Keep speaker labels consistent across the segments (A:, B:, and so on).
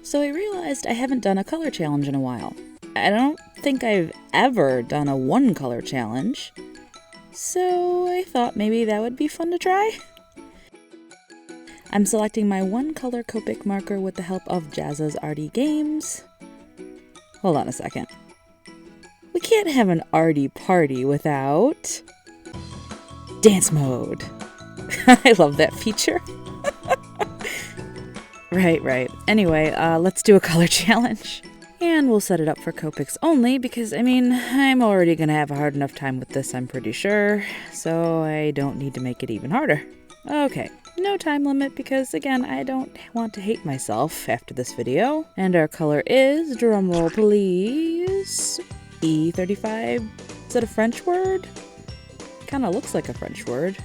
A: So I realized I haven't done a color challenge in a while. I don't think I've ever done a one color challenge, so I thought maybe that would be fun to try. I'm selecting my one color Copic marker with the help of Jazza's Arty Games. Hold on a second. We can't have an arty party without dance mode. I love that feature. Right. Anyway, let's do a color challenge. And we'll set it up for Copics only because, I'm already going to have a hard enough time with this, I'm pretty sure. So I don't need to make it even harder. Okay, no time limit because, again, I don't want to hate myself after this video. And our color is, drumroll please, E35. Is that a French word? Kind of looks like a French word.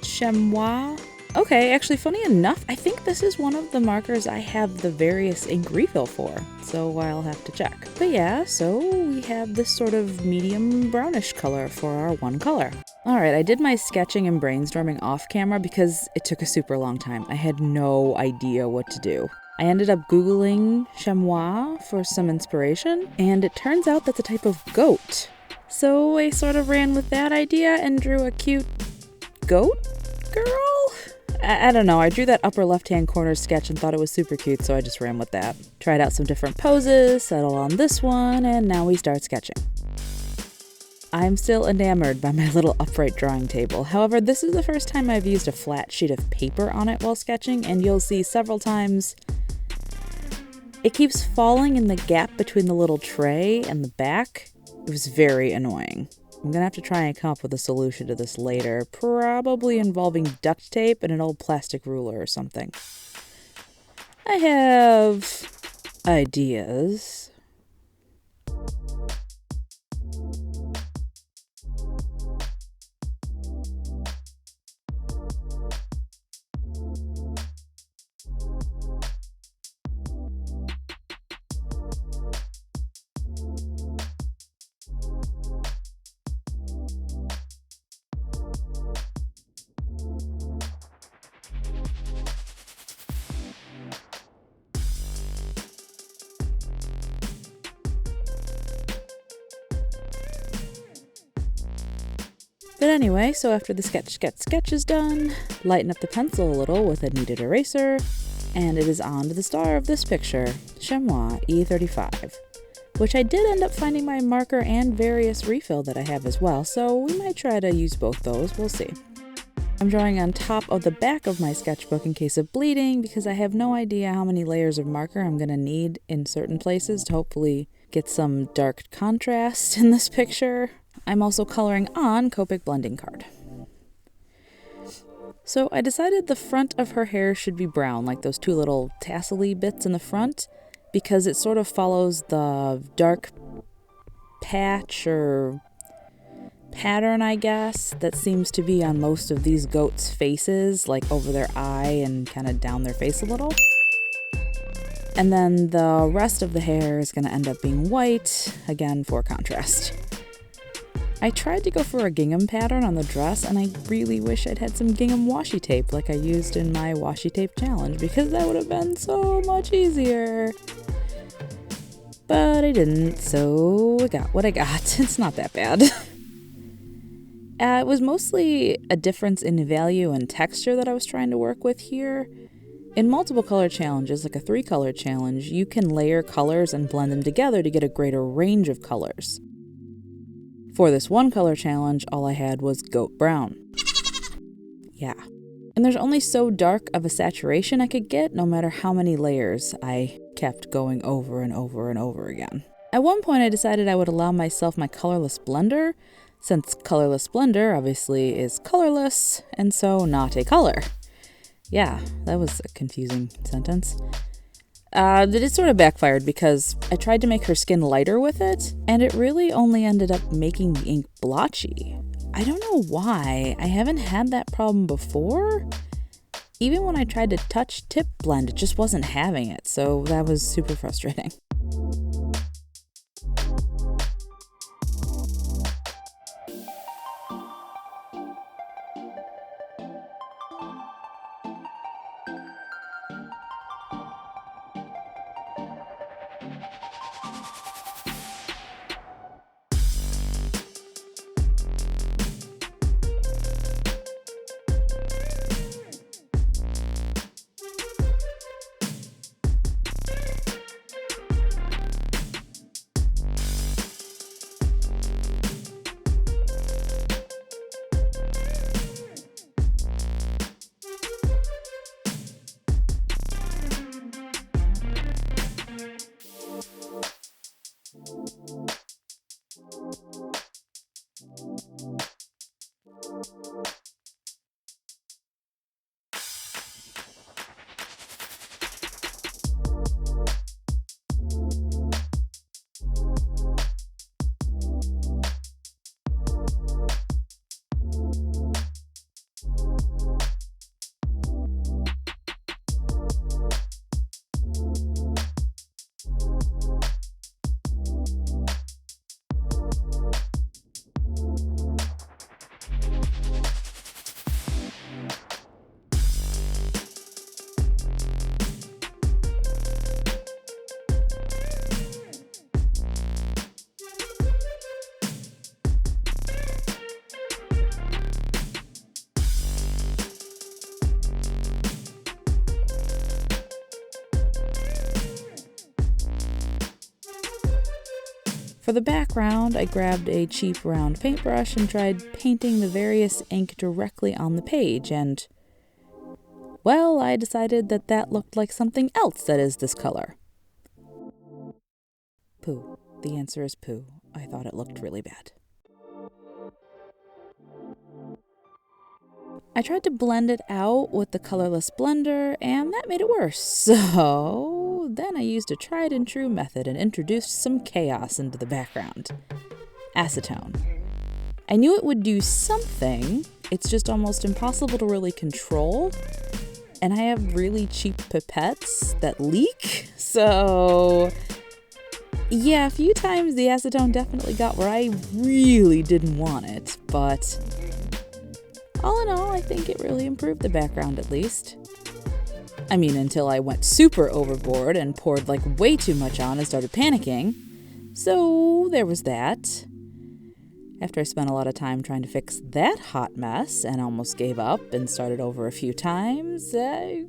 A: Chamois? Okay, actually, funny enough, I think this is one of the markers I have the various ink refill for, so I'll have to check. But yeah, so we have this sort of medium brownish color for our one color. Alright, I did my sketching and brainstorming off camera because it took a super long time. I had no idea what to do. I ended up Googling chamois for some inspiration, and it turns out that's a type of goat. So I sort of ran with that idea and drew a cute goat girl? I don't know, I drew that upper left-hand corner sketch and thought it was super cute, so I just ran with that. Tried out some different poses, settled on this one, and now we start sketching. I'm still enamored by my little upright drawing table. However, this is the first time I've used a flat sheet of paper on it while sketching, and you'll see several times it keeps falling in the gap between the little tray and the back. It was very annoying. I'm gonna have to try and come up with a solution to this later, probably involving duct tape and an old plastic ruler or something. I have ideas. But anyway, so after the sketch is done, lighten up the pencil a little with a kneaded eraser, and it is on to the star of this picture, Chamois E35, which I did end up finding my marker and various refill that I have as well, so we might try to use both those, we'll see. I'm drawing on top of the back of my sketchbook in case of bleeding because I have no idea how many layers of marker I'm going to need in certain places to hopefully get some dark contrast in this picture. I'm also coloring on Copic blending card. So I decided the front of her hair should be brown, like those two little tassel-y bits in the front, because it sort of follows the dark patch or pattern, I guess, that seems to be on most of these goats' faces, like over their eye and kind of down their face a little. And then the rest of the hair is going to end up being white, again for contrast. I tried to go for a gingham pattern on the dress, and I really wish I'd had some gingham washi tape like I used in my washi tape challenge, because that would have been so much easier. But I didn't, so I got what I got. It's not that bad. It was mostly a difference in value and texture that I was trying to work with here. In multiple color challenges, like a 3-color challenge, you can layer colors and blend them together to get a greater range of colors. For this 1-color challenge, all I had was goat brown. Yeah. And there's only so dark of a saturation I could get, no matter how many layers I kept going over and over and over again. At one point, I decided I would allow myself my colorless blender, since colorless blender obviously is colorless, and so not a color. Yeah, that was a confusing sentence. It sort of backfired because I tried to make her skin lighter with it, and it really only ended up making the ink blotchy. I don't know why. I haven't had that problem before. Even when I tried to touch tip blend, it just wasn't having it, so that was super frustrating. For the background, I grabbed a cheap round paintbrush and tried painting the various ink directly on the page, and, well, I decided that that looked like something else that is this color. Poo. The answer is poo. I thought it looked really bad. I tried to blend it out with the colorless blender, and that made it worse. So then I used a tried and true method and introduced some chaos into the background. Acetone. I knew it would do something, it's just almost impossible to really control. And I have really cheap pipettes that leak, so yeah, a few times the acetone definitely got where I really didn't want it, but all in all, I think it really improved the background at least. I mean, until I went super overboard and poured like way too much on and started panicking. So there was that. After I spent a lot of time trying to fix that hot mess and almost gave up and started over a few times, I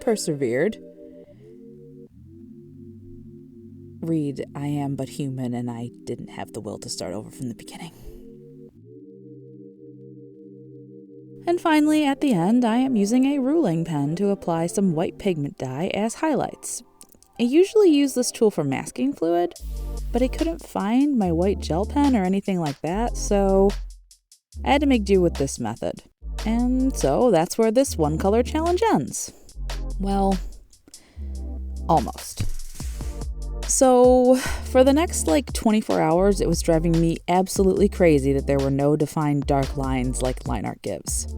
A: persevered. Read, I am but human and I didn't have the will to start over from the beginning. And finally, at the end, I am using a ruling pen to apply some white pigment dye as highlights. I usually use this tool for masking fluid, but I couldn't find my white gel pen or anything like that, so I had to make do with this method. And so that's where this one color challenge ends. Well, almost. So for the next 24 hours, it was driving me absolutely crazy that there were no defined dark lines like line art gives.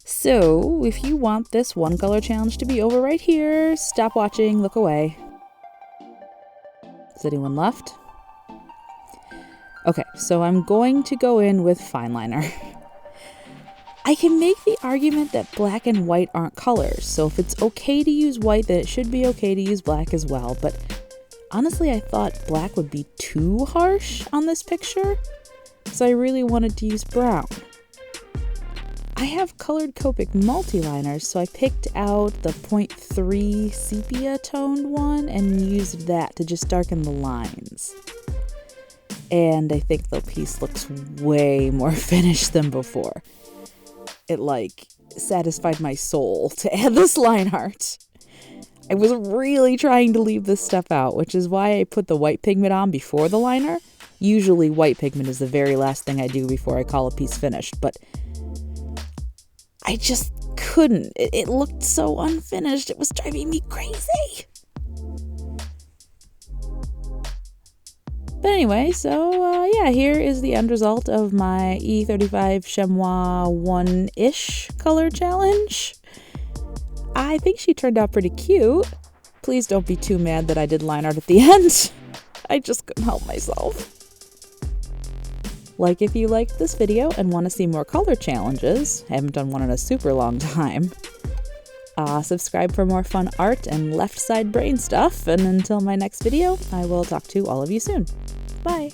A: So if you want this one color challenge to be over right here, stop watching, look away. Is anyone left? Okay, so I'm going to go in with fine liner. I can make the argument that black and white aren't colors, so if it's okay to use white, then it should be okay to use black as well, but honestly, I thought black would be too harsh on this picture, so I really wanted to use brown. I have colored Copic multi-liners, so I picked out the 0.3 sepia toned one and used that to just darken the lines. And I think the piece looks way more finished than before. It satisfied my soul to add this line art. I was really trying to leave this stuff out, which is why I put the white pigment on before the liner. Usually white pigment is the very last thing I do before I call a piece finished, but I just couldn't. It looked so unfinished. It was driving me crazy. But anyway, so yeah, here is the end result of my E35 Chamois 1-ish color challenge. I think she turned out pretty cute. Please don't be too mad that I did line art at the end. I just couldn't help myself. Like if you liked this video and want to see more color challenges, I haven't done one in a super long time. Subscribe for more fun art and left side brain stuff, and until my next video, I will talk to all of you soon. Bye!